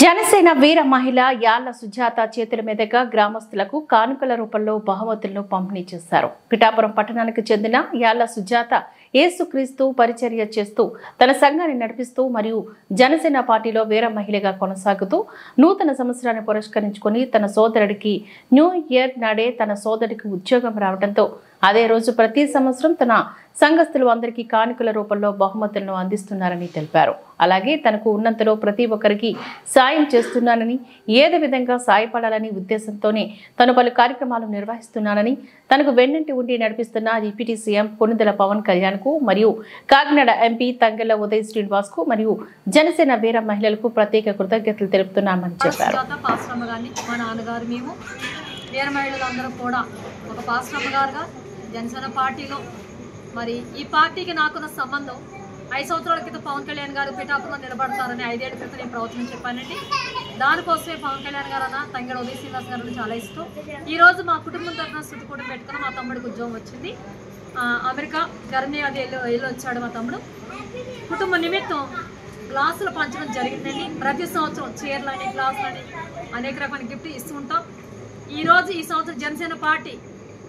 జనసేన వీర మహిళ యాళ్ల సుజాత చేతుల మీదుగా గ్రామస్తులకు కానుకల రూపంలో బహుమతులను పంపిణీ చేశారు. పిఠాపురం పట్టణానికి చెందిన యాళ్ల సుజాత యేసుక్రీస్తు పరిచర్య చేస్తూ తన సంఘాన్ని నడిపిస్తూ మరియు జనసేన పార్టీలో వీర మహిళగా కొనసాగుతూ నూతన సంవత్సరాన్ని పురస్కరించుకొని తన సోదరుడికి న్యూ ఇయర్ నాడే తన సోదరుడికి ఉద్యోగం రావడంతో అదే రోజు ప్రతి సంవత్సరం తన సంఘస్థులు అందరికీ కానుకల రూపంలో బహుమతులను అందిస్తున్నారని తెలిపారు. అలాగే తనకు ఉన్నంతలో ప్రతి ఒక్కరికి సాయం చేస్తున్నానని, ఏదో విధంగా సాయపడాలని ఉద్దేశంతోనే తను పలు కార్యక్రమాలు నిర్వహిస్తున్నానని, తనకు వెన్నంటి ఉండి నడిపిస్తున్న డిప్యూటీ సీఎం కొణిదెల పవన్ కళ్యాణ్ కు మరియు కాకినాడ ఎంపీ తంగెళ్ల ఉదయ్ శ్రీనివాస్ కు మరియు జనసేన వీర మహిళలకు ప్రత్యేక కృతజ్ఞతలు తెలుపుతున్నామని చెప్పారు. జనసేన పార్టీలో మరి ఈ పార్టీకి నాకున్న సంబంధం 5 సంవత్సరాల క్రితం పవన్ కళ్యాణ్ గారు పిఠాపురంలో నిలబడతారని 5 ఏళ్ల క్రితం నేను ప్రవచనం చెప్పానండి. దానికోసమే పవన్ కళ్యాణ్ గారు అన్న తంగెడ ఉదయ్ శ్రీనివాస్ గారు చాలా ఇష్టం. ఈరోజు మా కుటుంబం తరఫున స్థుతి కూడా పెట్టుకుని మా తమ్ముడికి ఉద్యోగం వచ్చింది. అమెరికా జర్మనీ అది వెళ్ళి వచ్చాడు మా తమ్ముడు. కుటుంబ నిమిత్తం గ్లాసులు పంచడం జరిగిందండి. ప్రతి సంవత్సరం చీరలని గ్లాసులని అనేక రకమైన గిఫ్ట్ ఇస్తూ ఉంటాం. ఈరోజు ఈ సంవత్సరం జనసేన పార్టీ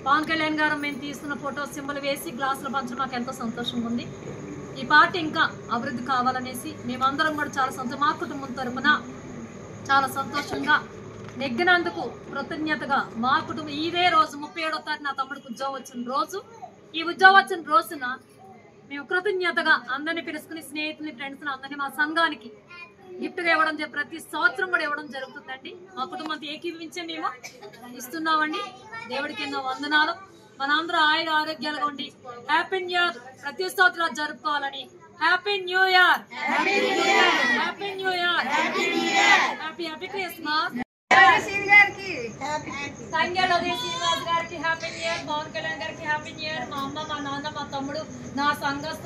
పవన్ కళ్యాణ్ గారు మేము తీసుకున్న ఫోటో సింబల్ వేసి గ్లాసులు పంచడం మాకు ఎంతో సంతోషంగా ఉంది. ఈ పార్టీ ఇంకా అభివృద్ధి కావాలనేసి మేమందరం కూడా చాలా మా కుటుంబం తరఫున చాలా సంతోషంగా నెగ్గినందుకు కృతజ్ఞతగా మా కుటుంబం ఇదే రోజు 37వ తారీఖు నా తమ్ముడికి ఉద్యోగం వచ్చిన రోజు, ఈ ఉద్యోగం వచ్చిన రోజున మేము కృతజ్ఞతగా అందరినీ పిలుచుకుని స్నేహితుల్ని ఫ్రెండ్స్ని అందరినీ మా సంఘానికి గిఫ్ట్గా ఇవ్వడం ప్రతి సంవత్సరం కూడా ఇవ్వడం జరుగుతుందండి. మా కుటుంబంతో ఏకీవించే మేము ఇస్తున్నామండి. దేవుడికి ఎన్నో వందనాలు. మనందరూ ఆయుర ఆరోగ్యాలుగా ఉండి హ్యాపీ న్యూ ఇయర్ ప్రతి సంవత్సరం జరుపుకోవాలని. Happy new year, happy new year, happy happy Christmas. Thangeda Uday Srinivas గారికి happy new year, Pawan Kalyan గారికి హ్యాపీ న్యూ ఇయర్, మా అమ్మ మా నాన్న మా తమ్ముడు నా సంఘ